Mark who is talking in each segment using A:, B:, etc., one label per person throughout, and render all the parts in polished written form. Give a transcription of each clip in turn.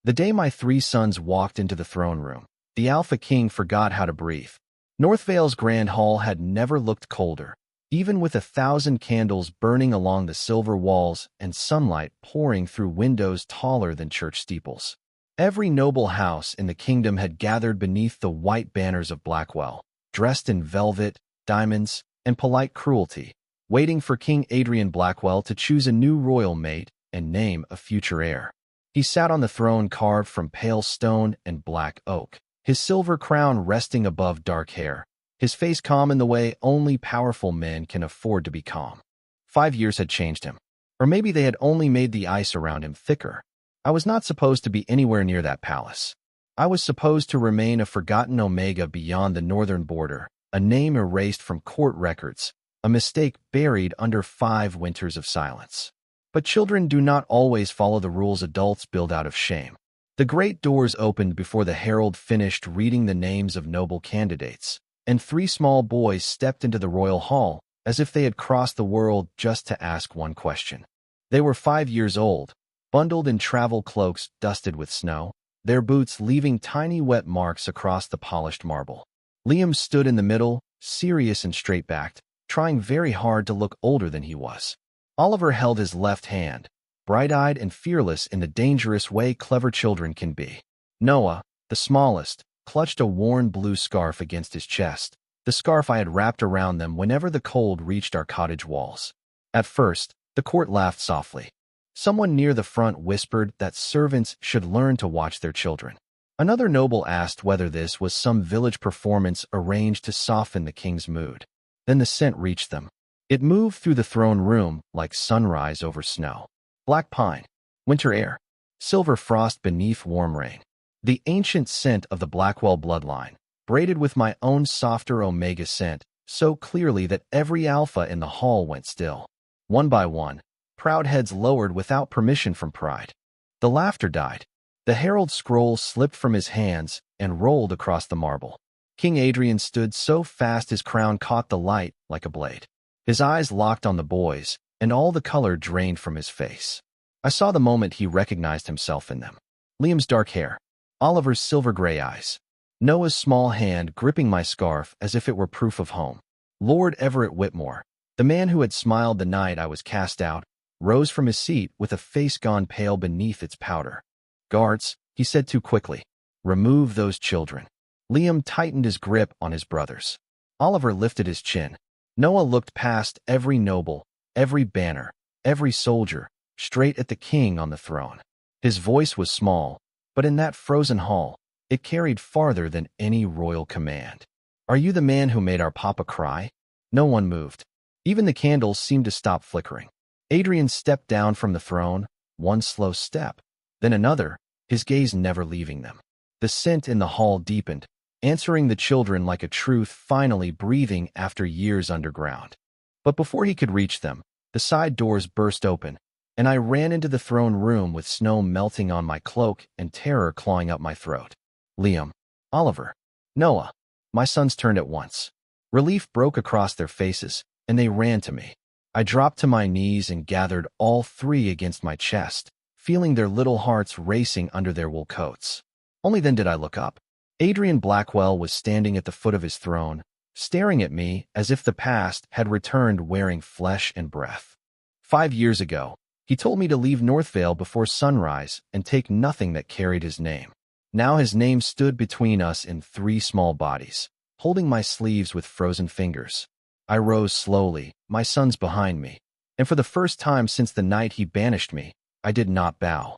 A: The day my three sons walked into the throne room, the Alpha King forgot how to breathe. Northvale's grand hall had never looked colder, even with 1,000 candles burning along the silver walls and sunlight pouring through windows taller than church steeples. Every noble house in the kingdom had gathered beneath the white banners of Blackwell, dressed in velvet, diamonds, and polite cruelty, waiting for King Adrian Blackwell to choose a new royal mate and name a future heir. He sat on the throne carved from pale stone and black oak, his silver crown resting above dark hair, his face calm in the way only powerful men can afford to be calm. 5 years had changed him, or maybe they had only made the ice around him thicker. I was not supposed to be anywhere near that palace. I was supposed to remain a forgotten Omega beyond the northern border, a name erased from court records, a mistake buried under 5 winters of silence. But children do not always follow the rules adults build out of shame. The great doors opened before the herald finished reading the names of noble candidates, and 3 small boys stepped into the royal hall as if they had crossed the world just to ask one question. They were 5 years old, bundled in travel cloaks dusted with snow, their boots leaving tiny wet marks across the polished marble. Liam stood in the middle, serious and straight-backed, trying very hard to look older than he was. Oliver held his left hand, bright-eyed and fearless in the dangerous way clever children can be. Noah, the smallest, clutched a worn blue scarf against his chest, the scarf I had wrapped around them whenever the cold reached our cottage walls. At first, the court laughed softly. Someone near the front whispered that servants should learn to watch their children. Another noble asked whether this was some village performance arranged to soften the king's mood. Then the scent reached them. It moved through the throne room like sunrise over snow. Black pine, winter air, silver frost beneath warm rain. The ancient scent of the Blackwell bloodline, braided with my own softer Omega scent, so clearly that every alpha in the hall went still. One by one, proud heads lowered without permission from pride. The laughter died. The herald scroll slipped from his hands and rolled across the marble. King Adrian stood so fast his crown caught the light like a blade. His eyes locked on the boys, and all the color drained from his face. I saw the moment he recognized himself in them. Liam's dark hair, Oliver's silver-gray eyes, Noah's small hand gripping my scarf as if it were proof of home. Lord Everett Whitmore, the man who had smiled the night I was cast out, rose from his seat with a face gone pale beneath its powder. "Guards," he said too quickly. "Remove those children." Liam tightened his grip on his brothers. Oliver lifted his chin. Noah looked past every noble, every banner, every soldier, straight at the king on the throne. His voice was small, but in that frozen hall, it carried farther than any royal command. "Are you the man who made our papa cry?" No one moved. Even the candles seemed to stop flickering. Adrian stepped down from the throne, one slow step, then another, his gaze never leaving them. The scent in the hall deepened, answering the children like a truth finally breathing after years underground. But before he could reach them, the side doors burst open, and I ran into the throne room with snow melting on my cloak and terror clawing up my throat. Liam, Oliver, Noah. My sons turned at once. Relief broke across their faces, and they ran to me. I dropped to my knees and gathered all 3 against my chest, feeling their little hearts racing under their wool coats. Only then did I look up. Adrian Blackwell was standing at the foot of his throne, staring at me as if the past had returned wearing flesh and breath. 5 years ago, he told me to leave Northvale before sunrise and take nothing that carried his name. Now his name stood between us in 3 small bodies, holding my sleeves with frozen fingers. I rose slowly, my sons behind me, and for the first time since the night he banished me, I did not bow.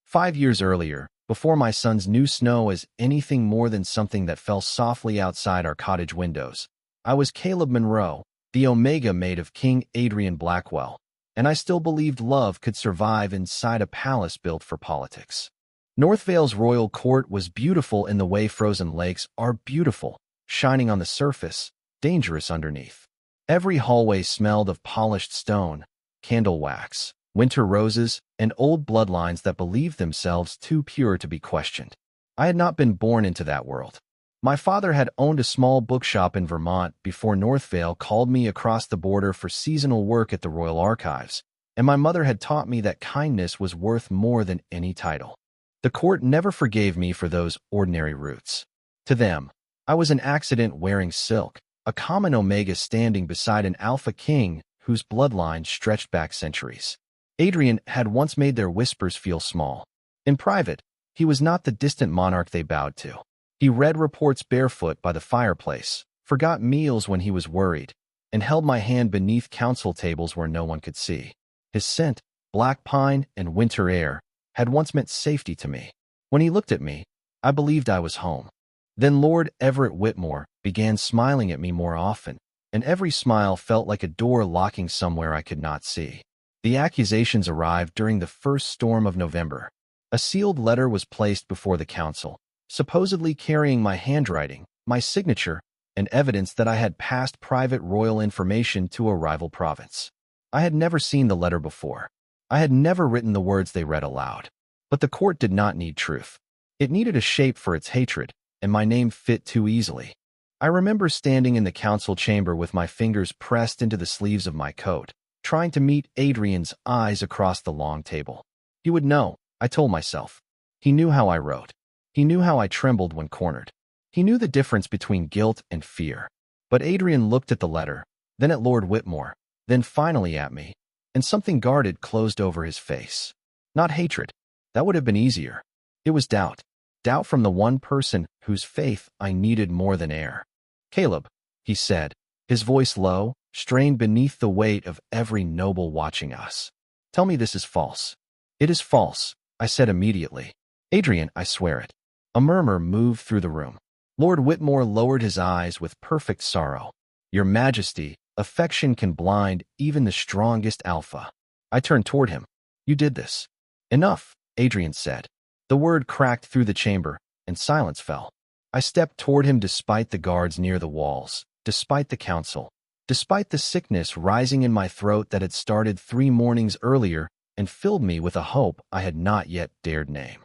A: 5 years earlier, before my sons knew snow as anything more than something that fell softly outside our cottage windows, I was Caleb Monroe, the Omega mate of King Adrian Blackwell, and I still believed love could survive inside a palace built for politics. Northvale's royal court was beautiful in the way frozen lakes are beautiful, shining on the surface, dangerous underneath. Every hallway smelled of polished stone, candle wax, winter roses, and old bloodlines that believed themselves too pure to be questioned. I had not been born into that world. My father had owned a small bookshop in Vermont before Northvale called me across the border for seasonal work at the Royal Archives, and my mother had taught me that kindness was worth more than any title. The court never forgave me for those ordinary roots. To them, I was an accident wearing silk, a common Omega standing beside an Alpha King whose bloodline stretched back centuries. Adrian had once made their whispers feel small. In private, he was not the distant monarch they bowed to. He read reports barefoot by the fireplace, forgot meals when he was worried, and held my hand beneath council tables where no one could see. His scent, black pine and winter air, had once meant safety to me. When he looked at me, I believed I was home. Then Lord Everett Whitmore began smiling at me more often, and every smile felt like a door locking somewhere I could not see. The accusations arrived during the first storm of November. A sealed letter was placed before the council, supposedly carrying my handwriting, my signature, and evidence that I had passed private royal information to a rival province. I had never seen the letter before. I had never written the words they read aloud. But the court did not need truth. It needed a shape for its hatred, and my name fit too easily. I remember standing in the council chamber with my fingers pressed into the sleeves of my coat, trying to meet Adrian's eyes across the long table. He would know, I told myself. He knew how I wrote. He knew how I trembled when cornered. He knew the difference between guilt and fear. But Adrian looked at the letter, then at Lord Whitmore, then finally at me, and something guarded closed over his face. Not hatred. That would have been easier. It was doubt. Doubt from the one person whose faith I needed more than air. Caleb, he said, his voice low, strained beneath the weight of every noble watching us. Tell me this is false. It is false, I said immediately. Adrian, I swear it. A murmur moved through the room. Lord Whitmore lowered his eyes with perfect sorrow. Your Majesty, affection can blind even the strongest alpha. I turned toward him. You did this. Enough, Adrian said. The word cracked through the chamber, and silence fell. I stepped toward him despite the guards near the walls, despite the council, despite the sickness rising in my throat that had started 3 mornings earlier and filled me with a hope I had not yet dared name.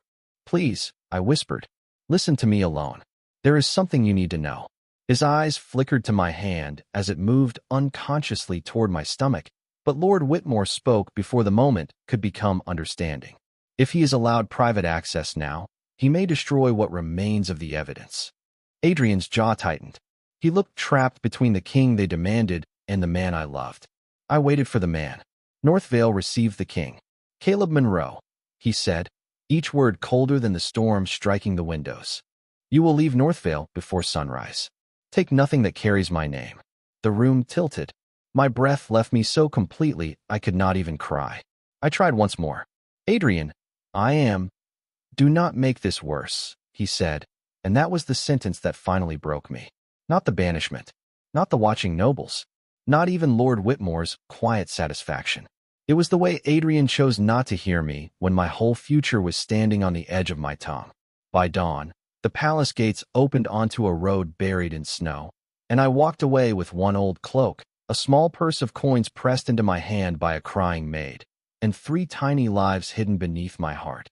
A: Please, I whispered, listen to me alone. There is something you need to know. His eyes flickered to my hand as it moved unconsciously toward my stomach, but Lord Whitmore spoke before the moment could become understanding. If he is allowed private access now, he may destroy what remains of the evidence. Adrian's jaw tightened. He looked trapped between the king they demanded and the man I loved. I waited for the man. North Vale received the king. Caleb Monroe, he said, each word colder than the storm striking the windows. You will leave North Vale before sunrise. Take nothing that carries my name. The room tilted. My breath left me so completely I could not even cry. I tried once more. Adrian, I am. Do not make this worse, he said, and that was the sentence that finally broke me. Not the banishment. Not the watching nobles. Not even Lord Whitmore's quiet satisfaction. It was the way Adrian chose not to hear me when my whole future was standing on the edge of my tongue. By dawn, the palace gates opened onto a road buried in snow, and I walked away with one old cloak, a small purse of coins pressed into my hand by a crying maid, and 3 tiny lives hidden beneath my heart.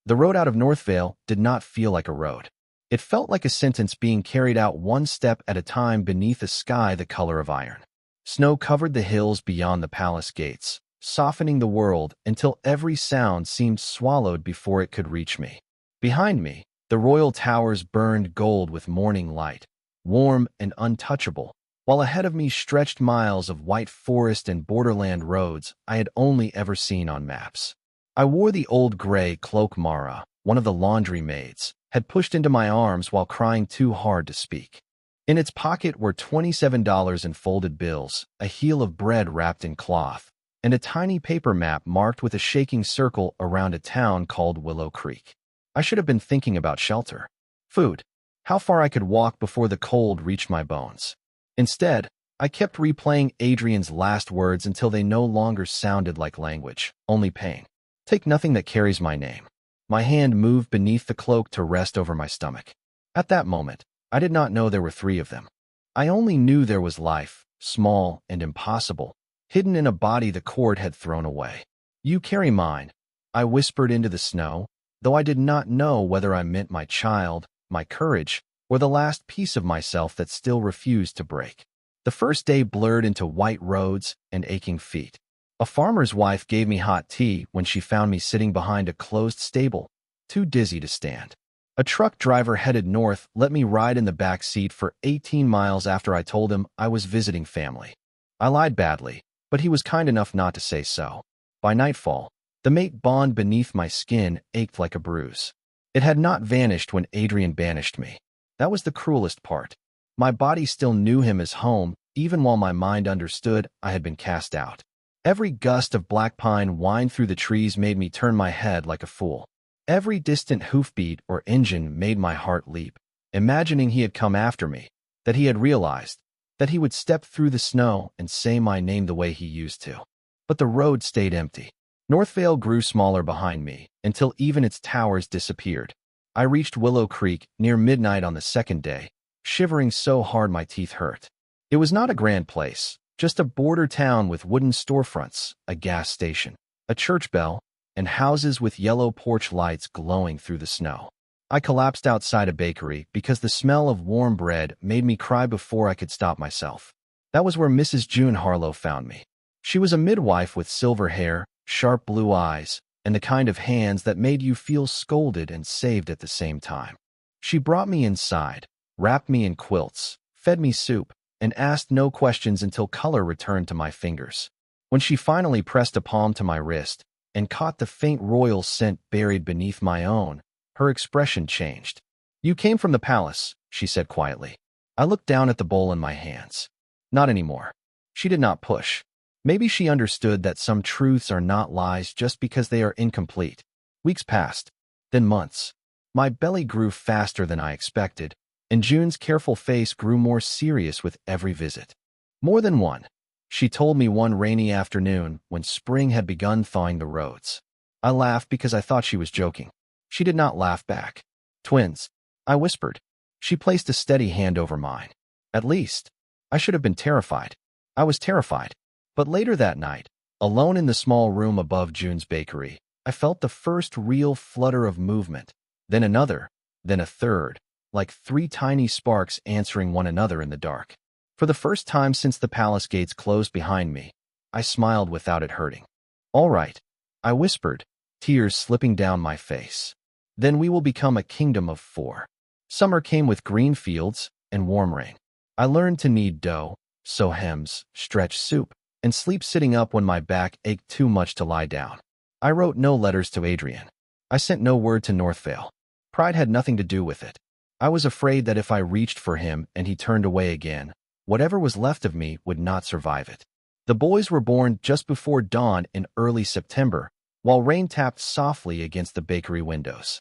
A: The road out of North Vale did not feel like a road. It felt like a sentence being carried out one step at a time beneath a sky the color of iron. Snow covered the hills beyond the palace gates, softening the world until every sound seemed swallowed before it could reach me. Behind me, the royal towers burned gold with morning light, warm and untouchable, while ahead of me stretched miles of white forest and borderland roads I had only ever seen on maps. I wore the old gray cloak Mara, one of the laundry maids, had pushed into my arms while crying too hard to speak. In its pocket were $27 in folded bills, a heel of bread wrapped in cloth, and a tiny paper map marked with a shaking circle around a town called Willow Creek. I should have been thinking about shelter, food, how far I could walk before the cold reached my bones. Instead, I kept replaying Adrian's last words until they no longer sounded like language, only pain. Take nothing that carries my name. My hand moved beneath the cloak to rest over my stomach. At that moment, I did not know there were 3 of them. I only knew there was life, small and impossible, hidden in a body the court had thrown away. You carry mine, I whispered into the snow, though I did not know whether I meant my child, my courage, or the last piece of myself that still refused to break. The first day blurred into white roads and aching feet. A farmer's wife gave me hot tea when she found me sitting behind a closed stable, too dizzy to stand. A truck driver headed north let me ride in the back seat for 18 miles after I told him I was visiting family. I lied badly, but he was kind enough not to say so. By nightfall, the mate bond beneath my skin ached like a bruise. It had not vanished when Adrian banished me. That was the cruelest part. My body still knew him as home, even while my mind understood I had been cast out. Every gust of black pine whined through the trees made me turn my head like a fool. Every distant hoofbeat or engine made my heart leap, imagining he had come after me, that he had realized, that he would step through the snow and say my name the way he used to. But the road stayed empty. Northvale grew smaller behind me, until even its towers disappeared. I reached Willow Creek near midnight on the second day, shivering so hard my teeth hurt. It was not a grand place, just a border town with wooden storefronts, a gas station, a church bell, and houses with yellow porch lights glowing through the snow. I collapsed outside a bakery because the smell of warm bread made me cry before I could stop myself. That was where Mrs. June Harlow found me. She was a midwife with silver hair, sharp blue eyes, and the kind of hands that made you feel scolded and saved at the same time. She brought me inside, wrapped me in quilts, fed me soup, and asked no questions until color returned to my fingers. When she finally pressed a palm to my wrist and caught the faint royal scent buried beneath my own, her expression changed. "You came from the palace," she said quietly. I looked down at the bowl in my hands. Not anymore. She did not push. Maybe she understood that some truths are not lies just because they are incomplete. Weeks passed, then months. My belly grew faster than I expected, and June's careful face grew more serious with every visit. More than one. She told me one rainy afternoon when spring had begun thawing the roads. I laughed because I thought she was joking. She did not laugh back. "Twins," I whispered. She placed a steady hand over mine. At least, I should have been terrified. I was terrified. But later that night, alone in the small room above June's bakery, I felt the first real flutter of movement, then another, then a third, like 3 tiny sparks answering one another in the dark. For the first time since the palace gates closed behind me, I smiled without it hurting. "All right," I whispered, tears slipping down my face. "Then we will become a kingdom of 4. Summer came with green fields and warm rain. I learned to knead dough, sew hems, stretch soup, and sleep sitting up when my back ached too much to lie down. I wrote no letters to Adrian. I sent no word to Northvale. Pride had nothing to do with it. I was afraid that if I reached for him and he turned away again, whatever was left of me would not survive it. The boys were born just before dawn in early September, while rain tapped softly against the bakery windows.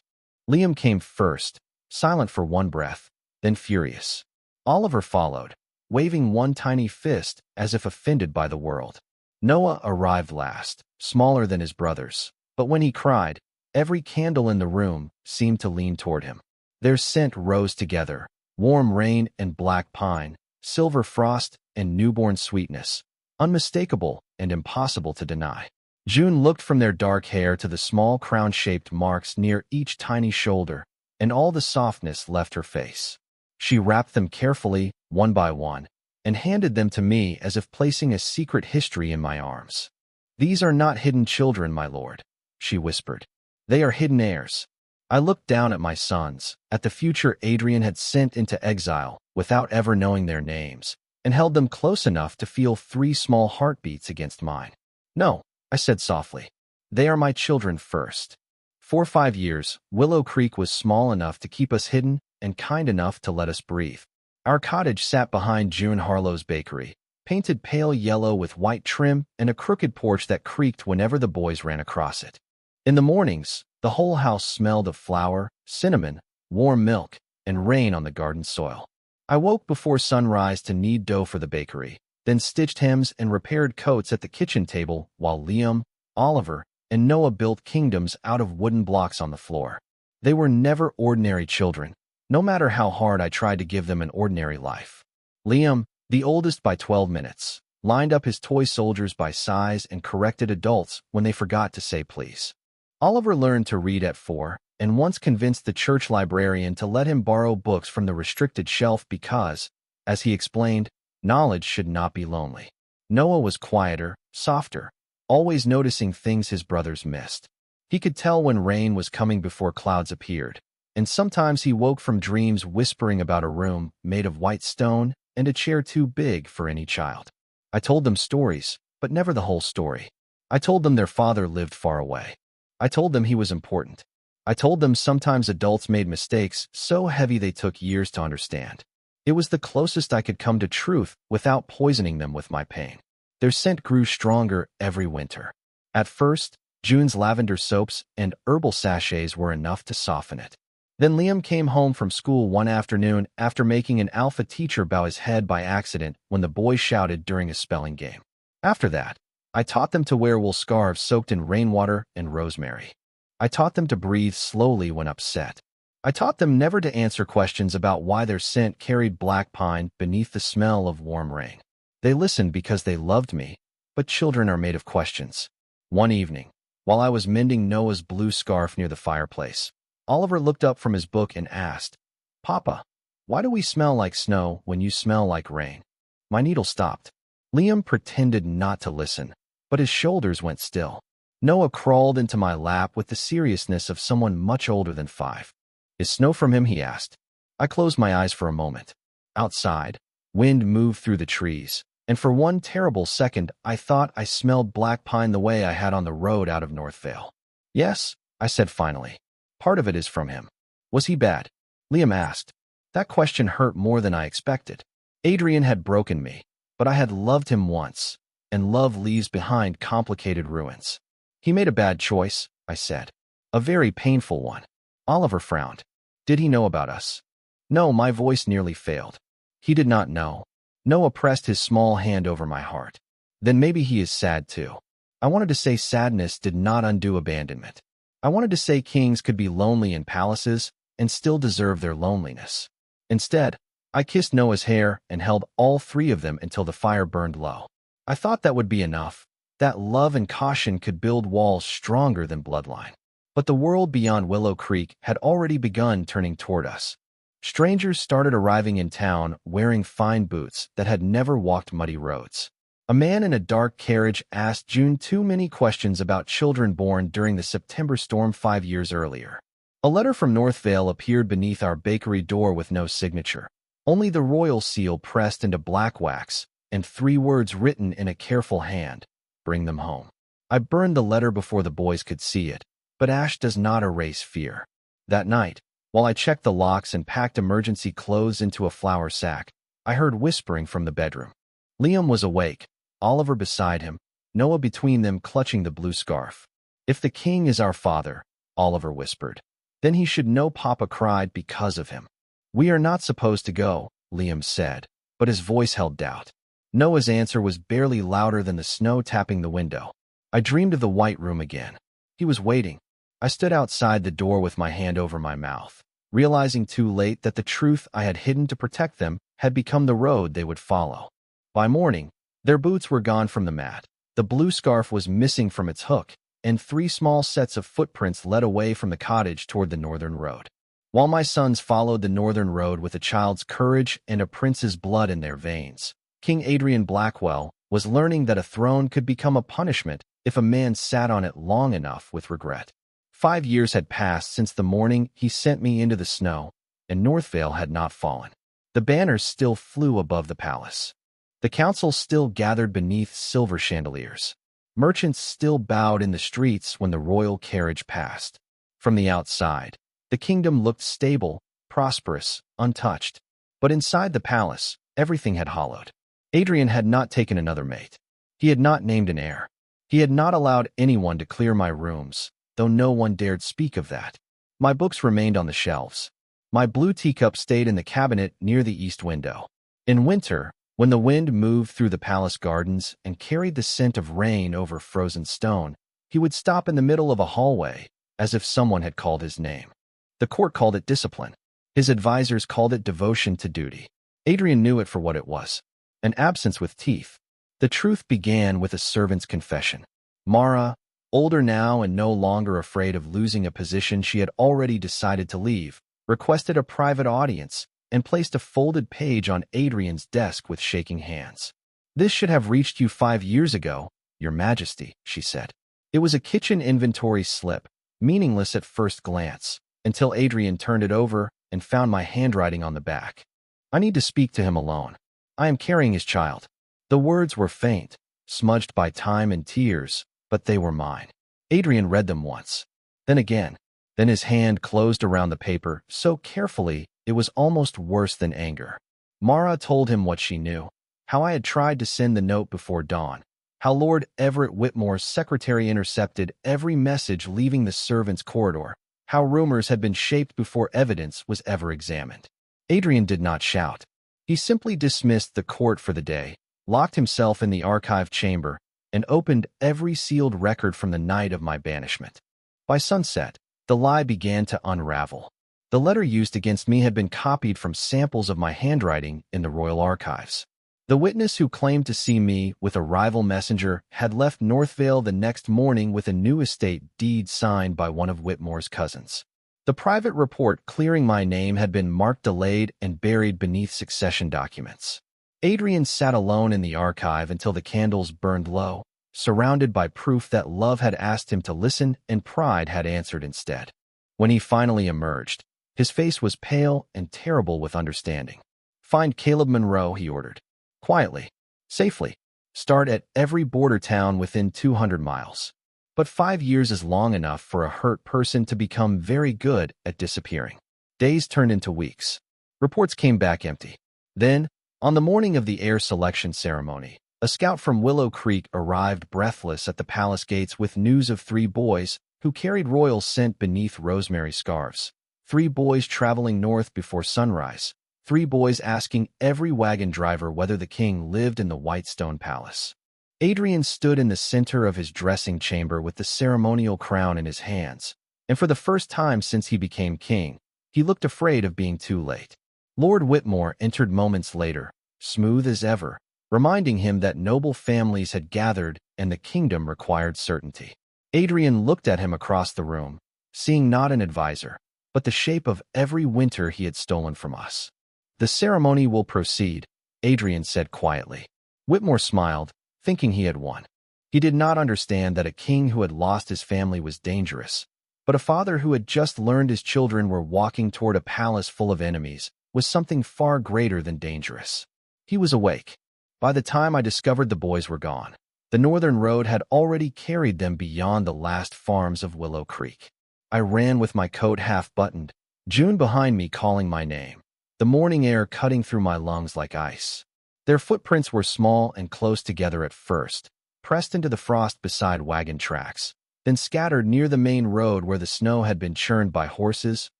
A: Liam came first, silent for one breath, then furious. Oliver followed, waving one tiny fist as if offended by the world. Noah arrived last, smaller than his brothers, but when he cried, every candle in the room seemed to lean toward him. Their scent rose together, warm rain and black pine, silver frost and newborn sweetness, unmistakable and impossible to deny. June looked from their dark hair to the small crown-shaped marks near each tiny shoulder, and all the softness left her face. She wrapped them carefully, one by one, and handed them to me as if placing a secret history in my arms. "These are not hidden children, my lord," she whispered. "They are hidden heirs." I looked down at my sons, at the future Adrian had sent into exile without ever knowing their names, and held them close enough to feel 3 small heartbeats against mine. "No," I said softly. "They are my children first." For 5 years, Willow Creek was small enough to keep us hidden and kind enough to let us breathe. Our cottage sat behind June Harlow's bakery, painted pale yellow with white trim and a crooked porch that creaked whenever the boys ran across it. In the mornings, the whole house smelled of flour, cinnamon, warm milk, and rain on the garden soil. I woke before sunrise to knead dough for the bakery, then stitched hems and repaired coats at the kitchen table while Liam, Oliver, and Noah built kingdoms out of wooden blocks on the floor. They were never ordinary children, no matter how hard I tried to give them an ordinary life. Liam, the oldest by 12 minutes, lined up his toy soldiers by size and corrected adults when they forgot to say please. Oliver learned to read at 4 and once convinced the church librarian to let him borrow books from the restricted shelf because, as he explained, knowledge should not be lonely. Noah was quieter, softer, always noticing things his brothers missed. He could tell when rain was coming before clouds appeared, and sometimes he woke from dreams whispering about a room made of white stone and a chair too big for any child. I told them stories, but never the whole story. I told them their father lived far away. I told them he was important. I told them sometimes adults made mistakes so heavy they took years to understand. It was the closest I could come to truth without poisoning them with my pain. Their scent grew stronger every winter. At first, June's lavender soaps and herbal sachets were enough to soften it. Then Liam came home from school one afternoon after making an alpha teacher bow his head by accident when the boys shouted during a spelling game. After that, I taught them to wear wool scarves soaked in rainwater and rosemary. I taught them to breathe slowly when upset. I taught them never to answer questions about why their scent carried black pine beneath the smell of warm rain. They listened because they loved me, but children are made of questions. One evening, while I was mending Noah's blue scarf near the fireplace, Oliver looked up from his book and asked, "Papa, why do we smell like snow when you smell like rain?" My needle stopped. Liam pretended not to listen, but his shoulders went still. Noah crawled into my lap with the seriousness of someone much older than 5. "Is snow from him?" he asked. I closed my eyes for a moment. Outside, wind moved through the trees, and for one terrible second I thought I smelled black pine the way I had on the road out of Northvale. "Yes," I said finally. "Part of it is from him." "Was he bad?" Liam asked. That question hurt more than I expected. Adrian had broken me, but I had loved him once, and love leaves behind complicated ruins. "He made a bad choice," I said. "A very painful one." Oliver frowned. "Did he know about us?" "No," my voice nearly failed. "He did not know." Noah pressed his small hand over my heart. "Then maybe he is sad too." I wanted to say sadness did not undo abandonment. I wanted to say kings could be lonely in palaces and still deserve their loneliness. Instead, I kissed Noah's hair and held all 3 of them until the fire burned low. I thought that would be enough, that love and caution could build walls stronger than bloodline. But the world beyond Willow Creek had already begun turning toward us. Strangers started arriving in town wearing fine boots that had never walked muddy roads. A man in a dark carriage asked June too many questions about children born during the September storm 5 years earlier. A letter from Northvale appeared beneath our bakery door with no signature, only the royal seal pressed into black wax and 3 words written in a careful hand: "Bring them home." I burned the letter before the boys could see it, but ash does not erase fear. That night, while I checked the locks and packed emergency clothes into a flour sack, I heard whispering from the bedroom. Liam was awake, Oliver beside him, Noah between them clutching the blue scarf. "If the king is our father," Oliver whispered, "then he should know Papa cried because of him." "We are not supposed to go," Liam said, but his voice held doubt. Noah's answer was barely louder than the snow tapping the window. I dreamed of the white room again. He was waiting. I stood outside the door with my hand over my mouth, realizing too late that the truth I had hidden to protect them had become the road they would follow. By morning, their boots were gone from the mat, the blue scarf was missing from its hook, and 3 small sets of footprints led away from the cottage toward the northern road. While my sons followed the northern road with a child's courage and a prince's blood in their veins, King Adrian Blackwell was learning that a throne could become a punishment if a man sat on it long enough with regret. 5 years had passed since the morning he sent me into the snow, and Northvale had not fallen. The banners still flew above the palace. The council still gathered beneath silver chandeliers. Merchants still bowed in the streets when the royal carriage passed. From the outside, the kingdom looked stable, prosperous, untouched. But inside the palace, everything had hollowed. Adrian had not taken another mate. He had not named an heir. He had not allowed anyone to clear my rooms, though no one dared speak of that. My books remained on the shelves. My blue teacup stayed in the cabinet near the east window. In winter, when the wind moved through the palace gardens and carried the scent of rain over frozen stone, he would stop in the middle of a hallway, as if someone had called his name. The court called it discipline. His advisors called it devotion to duty. Adrian knew it for what it was: an absence with teeth. The truth began with a servant's confession. Mara, older now and no longer afraid of losing a position she had already decided to leave, requested a private audience and placed a folded page on Adrian's desk with shaking hands. "This should have reached you 5 years ago, Your Majesty," she said. It was a kitchen inventory slip, meaningless at first glance, until Adrian turned it over and found my handwriting on the back. I need to speak to him alone. I am carrying his child. The words were faint, smudged by time and tears, but they were mine. Adrian read them once, then again. Then his hand closed around the paper so carefully it was almost worse than anger. Mara told him what she knew, how I had tried to send the note before dawn, how Lord Everett Whitmore's secretary intercepted every message leaving the servants' corridor, how rumors had been shaped before evidence was ever examined. Adrian did not shout. He simply dismissed the court for the day, locked himself in the archive chamber, and opened every sealed record from the night of my banishment. By sunset, the lie began to unravel. The letter used against me had been copied from samples of my handwriting in the Royal Archives. The witness who claimed to see me with a rival messenger had left Northvale the next morning with a new estate deed signed by one of Whitmore's cousins. The private report clearing my name had been marked delayed and buried beneath succession documents. Adrian sat alone in the archive until the candles burned low, surrounded by proof that love had asked him to listen and pride had answered instead. When he finally emerged, his face was pale and terrible with understanding. "Find Caleb Monroe," he ordered. "Quietly. Safely. Start at every border town within 200 miles. But 5 years is long enough for a hurt person to become very good at disappearing." Days turned into weeks. Reports came back empty. Then, on the morning of the heir selection ceremony, a scout from Willow Creek arrived breathless at the palace gates with news of 3 boys who carried royal scent beneath rosemary scarves. 3 boys traveling north before sunrise. 3 boys asking every wagon driver whether the king lived in the Whitestone Palace. Adrian stood in the center of his dressing chamber with the ceremonial crown in his hands, and for the first time since he became king, he looked afraid of being too late. Lord Whitmore entered moments later, smooth as ever, reminding him that noble families had gathered and the kingdom required certainty. Adrian looked at him across the room, seeing not an advisor, but the shape of every winter he had stolen from us. "The ceremony will proceed," Adrian said quietly. Whitmore smiled, thinking he had won. He did not understand that a king who had lost his family was dangerous, but a father who had just learned his children were walking toward a palace full of enemies was something far greater than dangerous. He was awake. By the time I discovered the boys were gone, the northern road had already carried them beyond the last farms of Willow Creek. I ran with my coat half buttoned, June behind me calling my name, the morning air cutting through my lungs like ice. Their footprints were small and close together at first, pressed into the frost beside wagon tracks, then scattered near the main road where the snow had been churned by horses,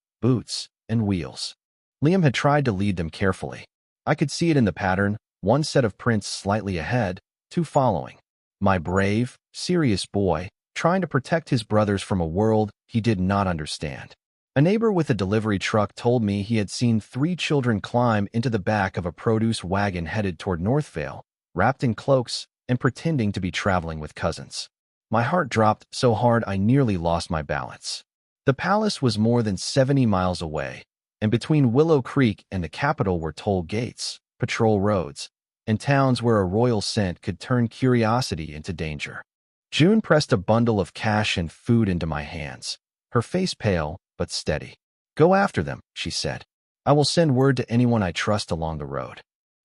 A: boots, and wheels. Liam had tried to lead them carefully. I could see it in the pattern, 1 set of prints slightly ahead, 2 following. My brave, serious boy, trying to protect his brothers from a world he did not understand. A neighbor with a delivery truck told me he had seen 3 children climb into the back of a produce wagon headed toward Northvale, wrapped in cloaks and pretending to be traveling with cousins. My heart dropped so hard I nearly lost my balance. The palace was more than 70 miles away, and between Willow Creek and the capital were toll gates, patrol roads, and towns where a royal scent could turn curiosity into danger. June pressed a bundle of cash and food into my hands, her face pale but steady. "Go after them," she said. "I will send word to anyone I trust along the road."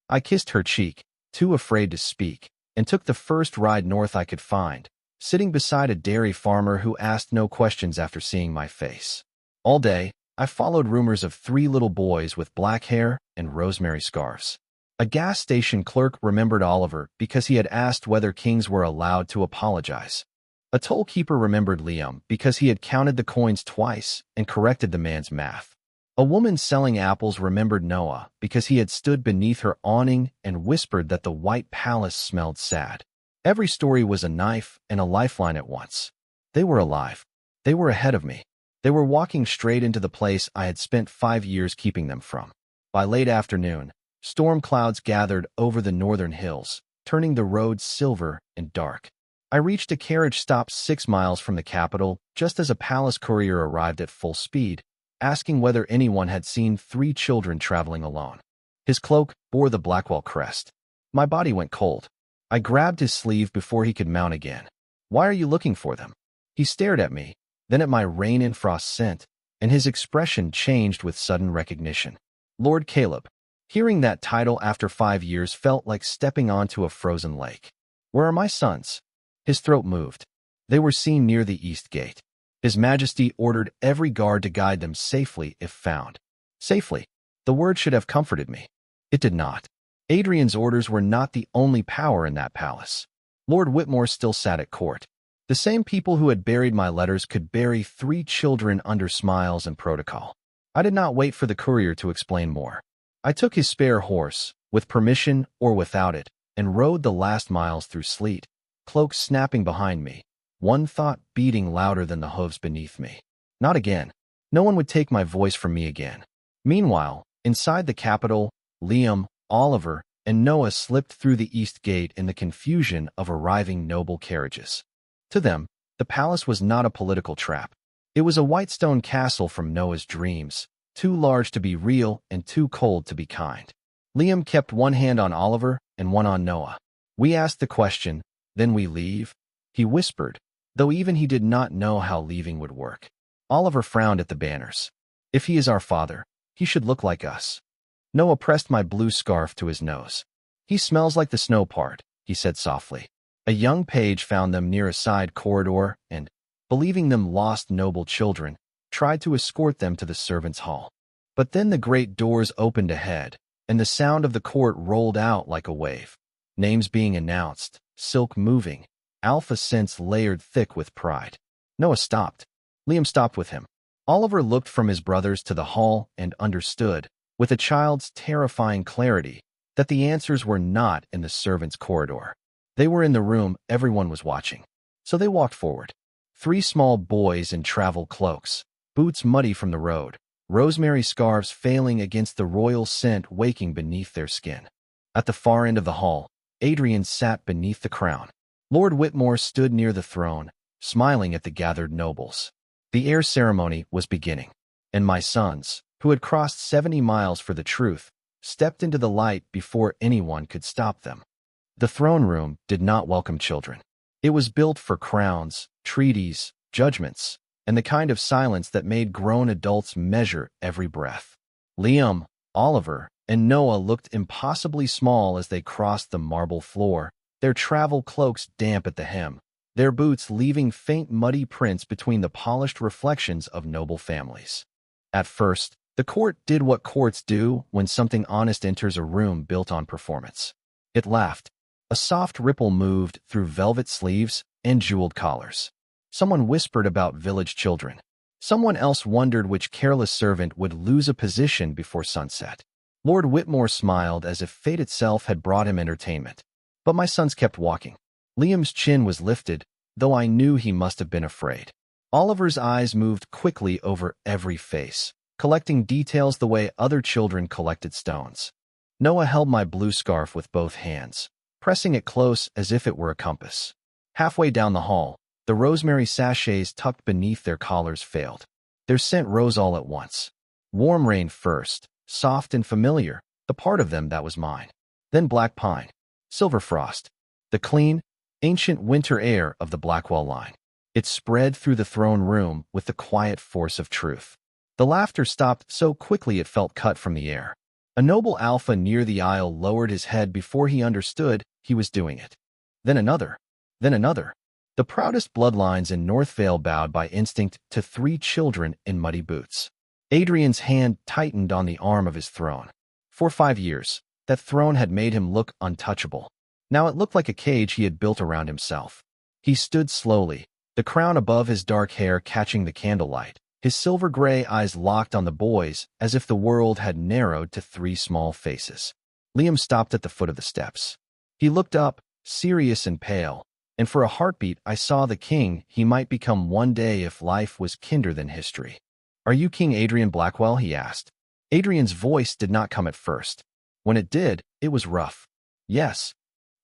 A: I kissed her cheek, too afraid to speak, and took the first ride north I could find, sitting beside a dairy farmer who asked no questions after seeing my face. All day, I followed rumors of 3 little boys with black hair and rosemary scarves. A gas station clerk remembered Oliver because he had asked whether kings were allowed to apologize. A toll keeper remembered Liam because he had counted the coins twice and corrected the man's math. A woman selling apples remembered Noah because he had stood beneath her awning and whispered that the White Palace smelled sad. Every story was a knife and a lifeline at once. They were alive. They were ahead of me. They were walking straight into the place I had spent 5 years keeping them from. By late afternoon, storm clouds gathered over the northern hills, turning the roads silver and dark. I reached a carriage stop 6 miles from the capital just as a palace courier arrived at full speed, asking whether anyone had seen 3 children traveling alone. His cloak bore the Blackwell crest. My body went cold. I grabbed his sleeve before he could mount again. "Why are you looking for them?" He stared at me, then at my rain and frost scent, and his expression changed with sudden recognition. Lord Caleb. Hearing that title after 5 years felt like stepping onto a frozen lake. Where are my sons? His throat moved. They were seen near the east gate. His Majesty ordered every guard to guide them safely if found. Safely. The word should have comforted me. It did not. Adrian's orders were not the only power in that palace. Lord Whitmore still sat at court. The same people who had buried my letters could bury 3 children under smiles and protocol. I did not wait for the courier to explain more. I took his spare horse, with permission or without it, and rode the last miles through sleet, cloaks snapping behind me, one thought beating louder than the hooves beneath me. Not again. No one would take my voice from me again. Meanwhile, inside the capital, Liam, Oliver, and Noah slipped through the east gate in the confusion of arriving noble carriages. To them, the palace was not a political trap. It was a white stone castle from Noah's dreams, too large to be real and too cold to be kind. Liam kept one hand on Oliver and one on Noah. We asked the question, then we leave? He whispered, though even he did not know how leaving would work. Oliver frowned at the banners. If he is our father, he should look like us. Noah pressed my blue scarf to his nose. He smells like the snow part, he said softly. A young page found them near a side corridor and, believing them lost noble children, tried to escort them to the servants' hall. But then the great doors opened ahead, and the sound of the court rolled out like a wave. Names being announced, silk moving, alpha scents layered thick with pride. Noah stopped. Liam stopped with him. Oliver looked from his brothers to the hall and understood, with a child's terrifying clarity, that the answers were not in the servants' corridor. They were in the room everyone was watching. So they walked forward. 3 small boys in travel cloaks, boots muddy from the road, rosemary scarves failing against the royal scent waking beneath their skin. At the far end of the hall, Adrian sat beneath the crown. Lord Whitmore stood near the throne, smiling at the gathered nobles. The heir ceremony was beginning, and my sons, who had crossed 70 miles for the truth, stepped into the light before anyone could stop them. The throne room did not welcome children. It was built for crowns, treaties, judgments, and the kind of silence that made grown adults measure every breath. Liam, Oliver, and Noah looked impossibly small as they crossed the marble floor, their travel cloaks damp at the hem, their boots leaving faint muddy prints between the polished reflections of noble families. At first, the court did what courts do when something honest enters a room built on performance. It laughed. A soft ripple moved through velvet sleeves and jeweled collars. Someone whispered about village children. Someone else wondered which careless servant would lose a position before sunset. Lord Whitmore smiled as if fate itself had brought him entertainment. But my sons kept walking. Liam's chin was lifted, though I knew he must have been afraid. Oliver's eyes moved quickly over every face, collecting details the way other children collected stones. Noah held my blue scarf with both hands, pressing it close as if it were a compass. Halfway down the hall, the rosemary sachets tucked beneath their collars failed. Their scent rose all at once. Warm rain first, soft and familiar, the part of them that was mine. Then black pine, silver frost, the clean, ancient winter air of the Blackwell line. It spread through the throne room with the quiet force of truth. The laughter stopped so quickly it felt cut from the air. A noble alpha near the aisle lowered his head before he understood he was doing it. Then another. Then another. The proudest bloodlines in North Vale bowed by instinct to 3 children in muddy boots. Adrian's hand tightened on the arm of his throne. For 5 years, that throne had made him look untouchable. Now it looked like a cage he had built around himself. He stood slowly, the crown above his dark hair catching the candlelight, his silver-gray eyes locked on the boys as if the world had narrowed to 3 small faces. Liam stopped at the foot of the steps. He looked up, serious and pale, and for a heartbeat I saw the king he might become one day if life was kinder than history. "Are you King Adrian Blackwell?" he asked. Adrian's voice did not come at first. When it did, it was rough. "Yes."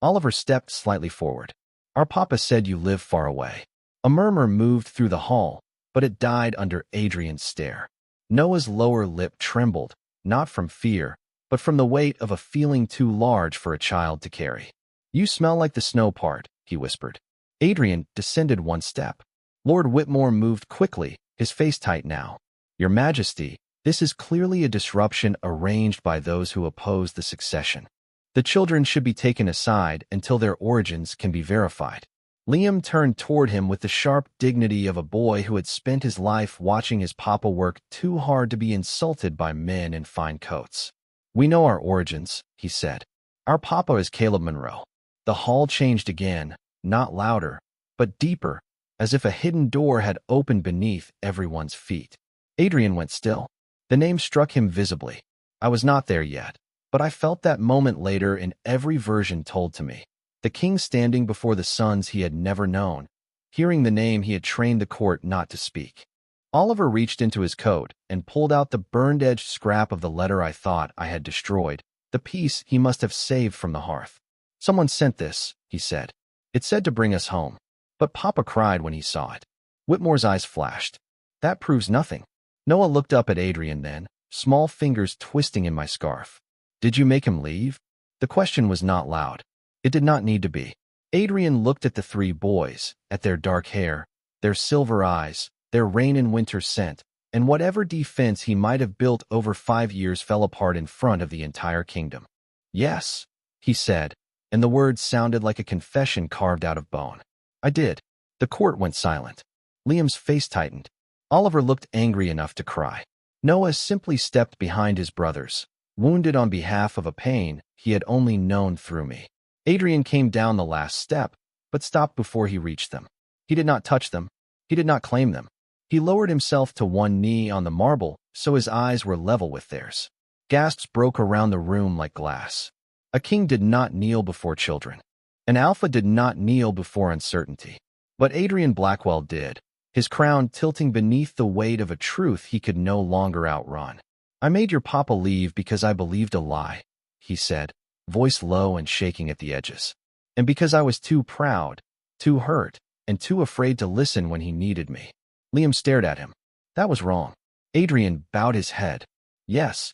A: Oliver stepped slightly forward. "Our papa said you live far away." A murmur moved through the hall, but it died under Adrian's stare. Noah's lower lip trembled, not from fear, but from the weight of a feeling too large for a child to carry. "You smell like the snow part," he whispered. Adrian descended one step. Lord Whitmore moved quickly, his face tight now. Your Majesty, this is clearly a disruption arranged by those who oppose the succession. The children should be taken aside until their origins can be verified. Liam turned toward him with the sharp dignity of a boy who had spent his life watching his papa work too hard to be insulted by men in fine coats. We know our origins, he said. Our papa is Caleb Monroe. The hall changed again, not louder, but deeper, as if a hidden door had opened beneath everyone's feet. Adrian went still. The name struck him visibly. I was not there yet, but I felt that moment later in every version told to me. The king standing before the sons he had never known, hearing the name he had trained the court not to speak. Oliver reached into his coat and pulled out the burned-edged scrap of the letter I thought I had destroyed, the piece he must have saved from the hearth. Someone sent this, he said. It said to bring us home. But Papa cried when he saw it. Whitmore's eyes flashed. That proves nothing. Noah looked up at Adrian then, small fingers twisting in my scarf. Did you make him leave? The question was not loud. It did not need to be. Adrian looked at the three boys, at their dark hair, their silver eyes, their rain and winter scent, and whatever defense he might have built over 5 years fell apart in front of the entire kingdom. Yes, he said, and the words sounded like a confession carved out of bone. I did. The court went silent. Liam's face tightened. Oliver looked angry enough to cry. Noah simply stepped behind his brothers, wounded on behalf of a pain he had only known through me. Adrian came down the last step, but stopped before he reached them. He did not touch them. He did not claim them. He lowered himself to one knee on the marble so his eyes were level with theirs. Gasps broke around the room like glass. A king did not kneel before children. An alpha did not kneel before uncertainty. But Adrian Blackwell did, his crown tilting beneath the weight of a truth he could no longer outrun. I made your papa leave because I believed a lie, he said, voice low and shaking at the edges. And because I was too proud, too hurt, and too afraid to listen when he needed me. Liam stared at him. That was wrong. Adrian bowed his head. Yes.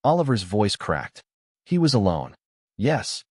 A: Oliver's voice cracked. He was alone. Yes.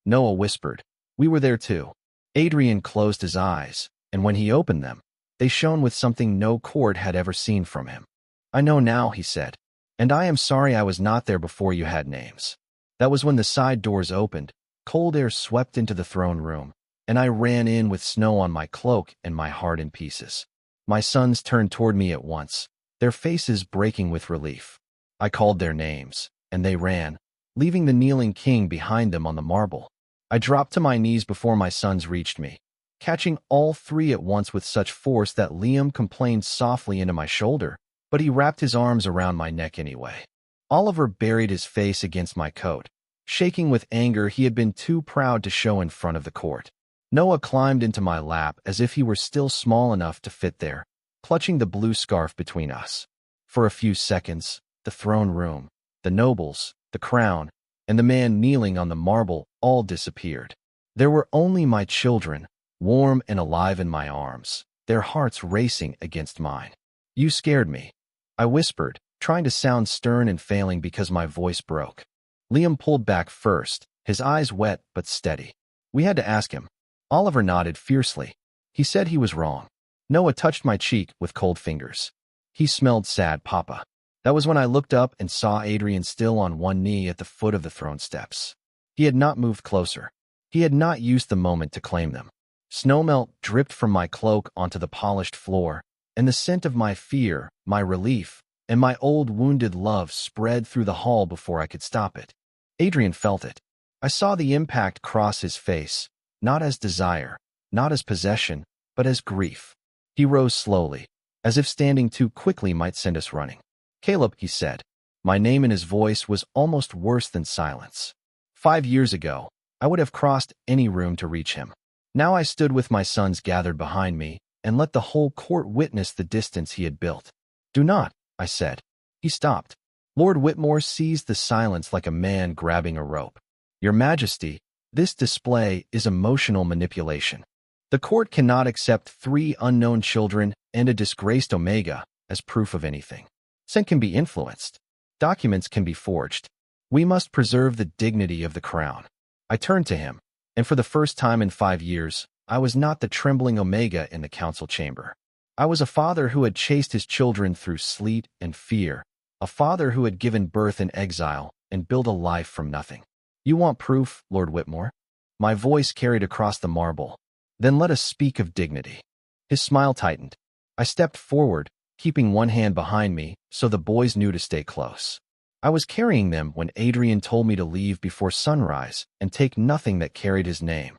A: Noah whispered. We were there too. Adrian closed his eyes, and when he opened them, they shone with something no court had ever seen from him. I know now, he said, and I am sorry I was not there before you had names. That was when the side doors opened, cold air swept into the throne room, and I ran in with snow on my cloak and my heart in pieces. My sons turned toward me at once, their faces breaking with relief. I called their names, and they ran, leaving the kneeling king behind them on the marble. I dropped to my knees before my sons reached me, catching all three at once with such force that Liam complained softly into my shoulder, but he wrapped his arms around my neck anyway. Oliver buried his face against my coat, shaking with anger he had been too proud to show in front of the court. Noah climbed into my lap as if he were still small enough to fit there, clutching the blue scarf between us. For a few seconds, the throne room, the nobles, the crown, and the man kneeling on the marble all disappeared. There were only my children, warm and alive in my arms, their hearts racing against mine. You scared me, I whispered, trying to sound stern and failing because my voice broke. Liam pulled back first, his eyes wet but steady. We had to ask him. Oliver nodded fiercely. He said he was wrong. Noah touched my cheek with cold fingers. He smelled sad, Papa. That was when I looked up and saw Adrian still on one knee at the foot of the throne steps. He had not moved closer. He had not used the moment to claim them. Snowmelt dripped from my cloak onto the polished floor, and the scent of my fear, my relief, and my old wounded love spread through the hall before I could stop it. Adrian felt it. I saw the impact cross his face, not as desire, not as possession, but as grief. He rose slowly, as if standing too quickly might send us running. Caleb, he said. My name in his voice was almost worse than silence. 5 years ago, I would have crossed any room to reach him. Now I stood with my sons gathered behind me and let the whole court witness the distance he had built. Do not, I said. He stopped. Lord Whitmore seized the silence like a man grabbing a rope. Your Majesty, this display is emotional manipulation. The court cannot accept 3 unknown children and a disgraced Omega as proof of anything. Scent can be influenced. Documents can be forged. We must preserve the dignity of the crown. I turned to him, and for the first time in 5 years, I was not the trembling Omega in the council chamber. I was a father who had chased his children through sleet and fear, a father who had given birth in exile and built a life from nothing. You want proof, Lord Whitmore? My voice carried across the marble. Then let us speak of dignity. His smile tightened. I stepped forward, keeping one hand behind me so the boys knew to stay close. I was carrying them when Adrian told me to leave before sunrise and take nothing that carried his name.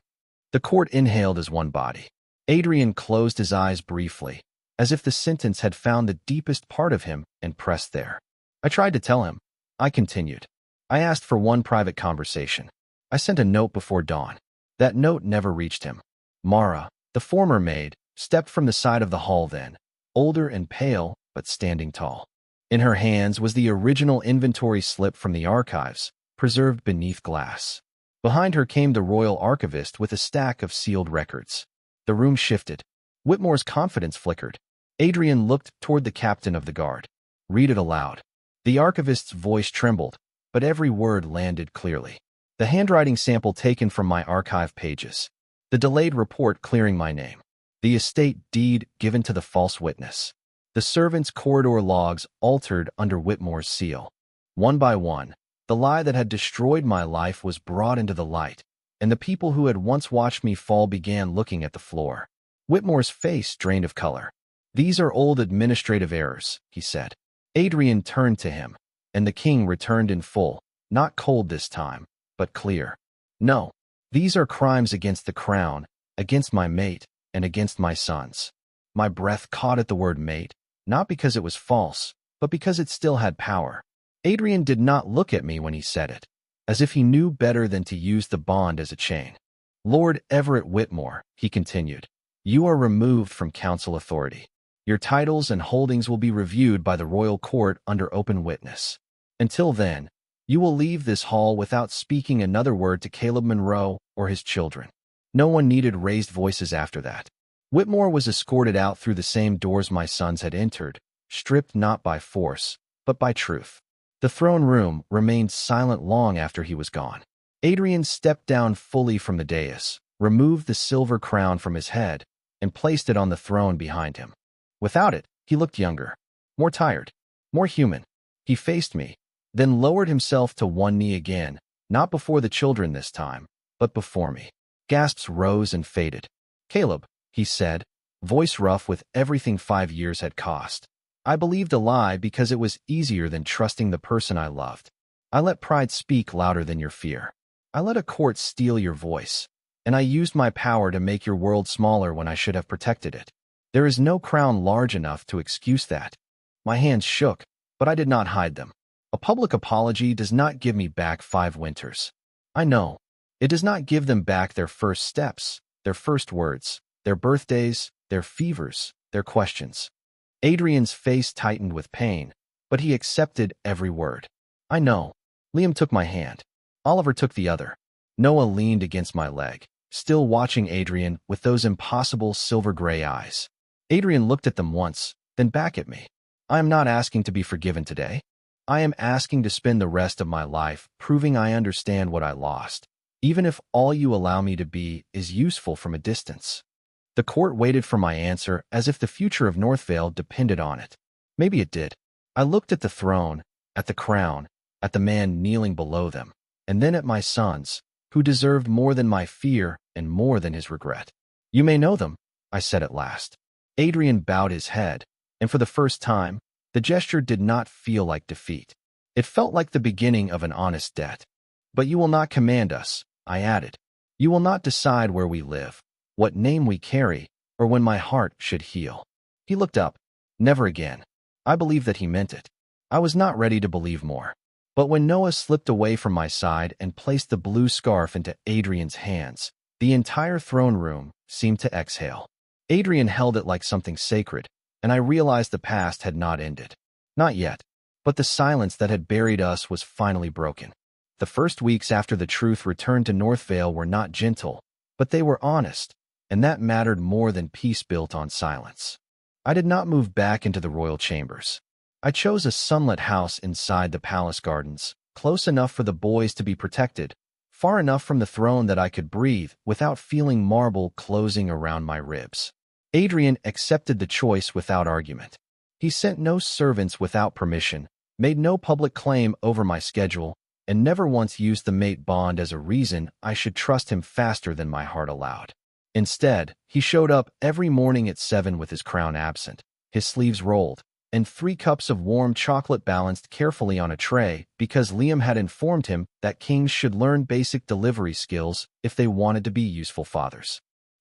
A: The court inhaled as one body. Adrian closed his eyes briefly, as if the sentence had found the deepest part of him and pressed there. I tried to tell him. I continued. I asked for one private conversation. I sent a note before dawn. That note never reached him. Mara, the former maid, stepped from the side of the hall then, older and pale, but standing tall. In her hands was the original inventory slip from the archives, preserved beneath glass. Behind her came the royal archivist with a stack of sealed records. The room shifted. Whitmore's confidence flickered. Adrian looked toward the captain of the guard. Read it aloud. The archivist's voice trembled, but every word landed clearly. The handwriting sample taken from my archive pages. The delayed report clearing my name. The estate deed given to the false witness. The servants' corridor logs altered under Whitmore's seal. One by one, the lie that had destroyed my life was brought into the light, and the people who had once watched me fall began looking at the floor. Whitmore's face drained of color. These are old administrative errors, he said. Adrian turned to him, and the king returned in full, not cold this time, but clear. No, these are crimes against the crown, against my mate, and against my sons. My breath caught at the word mate, not because it was false, but because it still had power. Adrian did not look at me when he said it, as if he knew better than to use the bond as a chain. Lord Everett Whitmore, he continued, you are removed from council authority. Your titles and holdings will be reviewed by the royal court under open witness. Until then, you will leave this hall without speaking another word to Caleb Monroe or his children. No one needed raised voices after that. Whitmore was escorted out through the same doors my sons had entered, stripped not by force, but by truth. The throne room remained silent long after he was gone. Adrian stepped down fully from the dais, removed the silver crown from his head, and placed it on the throne behind him. Without it, he looked younger, more tired, more human. He faced me, then lowered himself to one knee again, not before the children this time, but before me. Gasps rose and faded. Caleb, he said, voice rough with everything 5 years had cost. I believed a lie because it was easier than trusting the person I loved. I let pride speak louder than your fear. I let a court steal your voice, and I used my power to make your world smaller when I should have protected it. There is no crown large enough to excuse that. My hands shook, but I did not hide them. A public apology does not give me back 5 winters. I know. It does not give them back their first steps, their first words, their birthdays, their fevers, their questions. Adrian's face tightened with pain, but he accepted every word. I know. Liam took my hand. Oliver took the other. Noah leaned against my leg, still watching Adrian with those impossible silver-gray eyes. Adrian looked at them once, then back at me. I am not asking to be forgiven today. I am asking to spend the rest of my life proving I understand what I lost, even if all you allow me to be is useful from a distance. The court waited for my answer as if the future of Northvale depended on it. Maybe it did. I looked at the throne, at the crown, at the man kneeling below them, and then at my sons, who deserved more than my fear and more than his regret. You may know them, I said at last. Adrian bowed his head, and for the first time, the gesture did not feel like defeat. It felt like the beginning of an honest debt. But you will not command us, I added. You will not decide where we live, what name we carry, or when my heart should heal. He looked up. Never again. I believed that he meant it. I was not ready to believe more. But when Noah slipped away from my side and placed the blue scarf into Adrian's hands, the entire throne room seemed to exhale. Adrian held it like something sacred, and I realized the past had not ended. Not yet, but the silence that had buried us was finally broken. The first weeks after the truth returned to Northvale were not gentle, but they were honest, and that mattered more than peace built on silence. I did not move back into the royal chambers. I chose a sunlit house inside the palace gardens, close enough for the boys to be protected, far enough from the throne that I could breathe without feeling marble closing around my ribs. Adrian accepted the choice without argument. He sent no servants without permission, made no public claim over my schedule, and never once used the mate bond as a reason I should trust him faster than my heart allowed. Instead, he showed up every morning at 7 with his crown absent, his sleeves rolled, and 3 cups of warm chocolate balanced carefully on a tray because Liam had informed him that kings should learn basic delivery skills if they wanted to be useful fathers.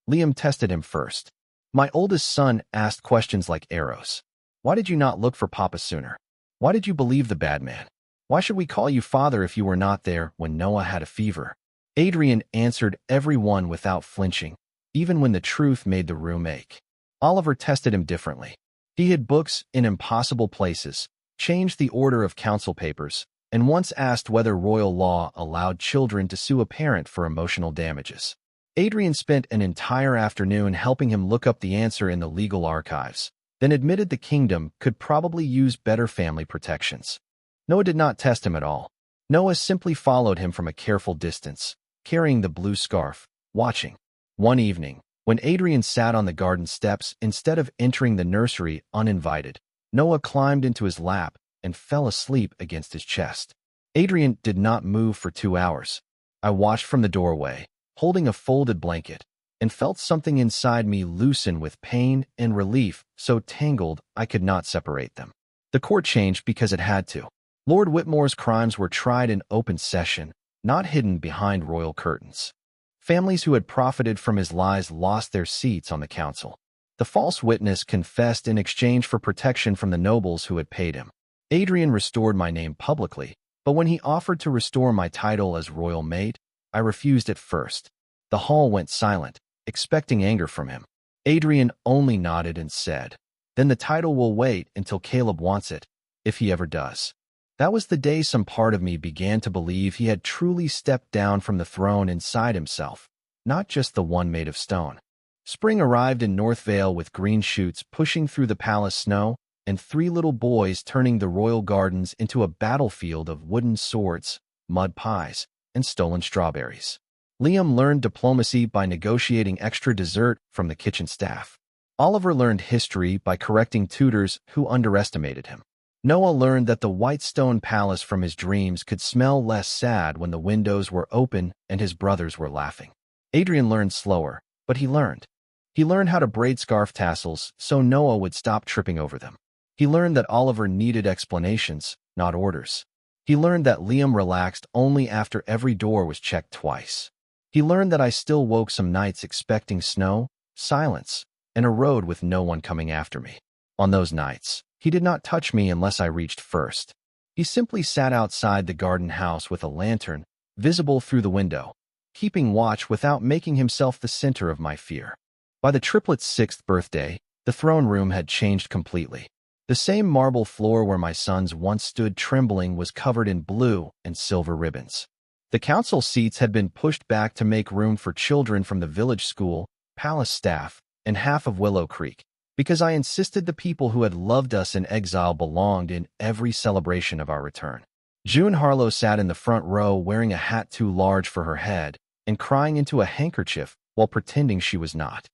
A: Liam tested him first. My oldest son asked questions like arrows. Why did you not look for Papa sooner? Why did you believe the bad man? Why should we call you father if you were not there when Noah had a fever? Adrian answered every one without flinching, even when the truth made the room ache. Oliver tested him differently. He hid books in impossible places, changed the order of council papers, and once asked whether royal law allowed children to sue a parent for emotional damages. Adrian spent an entire afternoon helping him look up the answer in the legal archives, then admitted the kingdom could probably use better family protections. Noah did not test him at all. Noah simply followed him from a careful distance, carrying the blue scarf, watching. One evening, when Adrian sat on the garden steps instead of entering the nursery uninvited, Noah climbed into his lap and fell asleep against his chest. Adrian did not move for 2 hours. I watched from the doorway, holding a folded blanket, and felt something inside me loosen with pain and relief so tangled I could not separate them. The court changed because it had to. Lord Whitmore's crimes were tried in open session, not hidden behind royal curtains. Families who had profited from his lies lost their seats on the council. The false witness confessed in exchange for protection from the nobles who had paid him. Adrian restored my name publicly, but when he offered to restore my title as royal mate, I refused at first. The hall went silent, expecting anger from him. Adrian only nodded and said, "Then the title will wait until Caleb wants it, if he ever does." That was the day some part of me began to believe he had truly stepped down from the throne inside himself, not just the one made of stone. Spring arrived in North Vale with green shoots pushing through the palace snow, and 3 little boys turning the royal gardens into a battlefield of wooden swords, mud pies, and stolen strawberries. Liam learned diplomacy by negotiating extra dessert from the kitchen staff. Oliver learned history by correcting tutors who underestimated him. Noah learned that the white stone palace from his dreams could smell less sad when the windows were open and his brothers were laughing. Adrian learned slower, but he learned. He learned how to braid scarf tassels so Noah would stop tripping over them. He learned that Oliver needed explanations, not orders. He learned that Liam relaxed only after every door was checked twice. He learned that I still woke some nights expecting snow, silence, and a road with no one coming after me. On those nights, he did not touch me unless I reached first. He simply sat outside the garden house with a lantern, visible through the window, keeping watch without making himself the center of my fear. By the triplets' 6th birthday, the throne room had changed completely. The same marble floor where my sons once stood trembling was covered in blue and silver ribbons. The council seats had been pushed back to make room for children from the village school, palace staff, and half of Willow Creek, because I insisted the people who had loved us in exile belonged in every celebration of our return. June Harlow sat in the front row wearing a hat too large for her head and crying into a handkerchief while pretending she was not.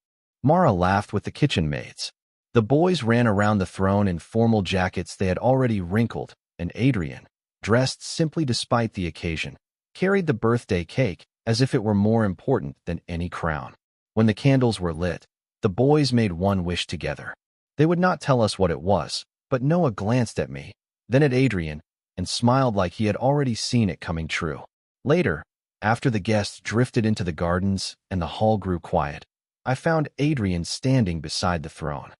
A: Mara laughed with the kitchen maids. The boys ran around the throne in formal jackets they had already wrinkled, and Adrian, dressed simply despite the occasion, carried the birthday cake as if it were more important than any crown. When the candles were lit, the boys made one wish together. They would not tell us what it was, but Noah glanced at me, then at Adrian, and smiled like he had already seen it coming true. Later, after the guests drifted into the gardens and the hall grew quiet, I found Adrian standing beside the throne.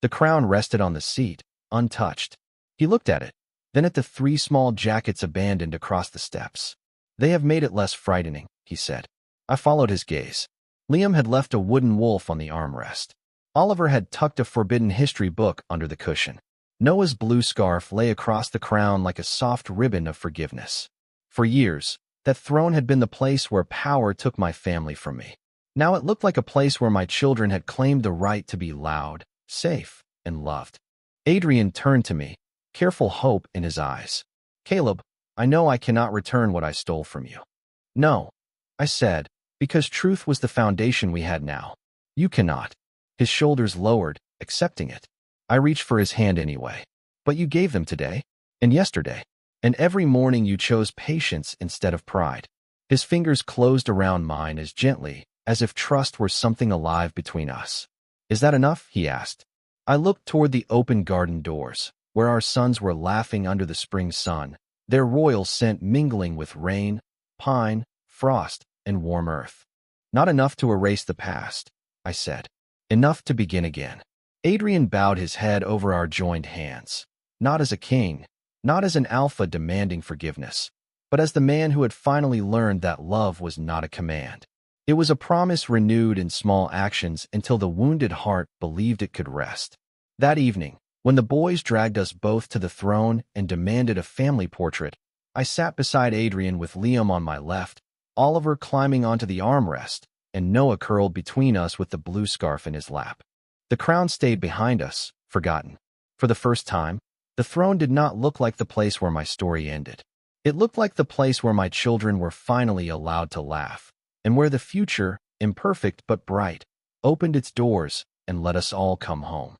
A: The crown rested on the seat, untouched. He looked at it, then at the 3 small jackets abandoned across the steps. "They have made it less frightening," he said. I followed his gaze. Liam had left a wooden wolf on the armrest. Oliver had tucked a forbidden history book under the cushion. Noah's blue scarf lay across the crown like a soft ribbon of forgiveness. For years, that throne had been the place where power took my family from me. Now it looked like a place where my children had claimed the right to be loud, safe, and loved. Adrian turned to me, careful hope in his eyes. "Caleb, I know I cannot return what I stole from you." "No," I said, because truth was the foundation we had now. "You cannot. His shoulders lowered, accepting it. I reached for his hand anyway. But you gave them today, and yesterday, and every morning you chose patience instead of pride. His fingers closed around mine as gently, as if trust were something alive between us. Is that enough? He asked. I looked toward the open garden doors, where our sons were laughing under the spring sun, their royal scent mingling with rain, pine, frost, and warm earth. Not enough to erase the past, I said. Enough to begin again. Adrian bowed his head over our joined hands, not as a king, not as an alpha demanding forgiveness, but as the man who had finally learned that love was not a command. It was a promise renewed in small actions until the wounded heart believed it could rest. That evening, when the boys dragged us both to the throne and demanded a family portrait, I sat beside Adrian with Liam on my left, Oliver climbing onto the armrest, and Noah curled between us with the blue scarf in his lap. The crown stayed behind us, forgotten. For the first time, the throne did not look like the place where my story ended. It looked like the place where my children were finally allowed to laugh, and where the future, imperfect but bright, opened its doors and let us all come home.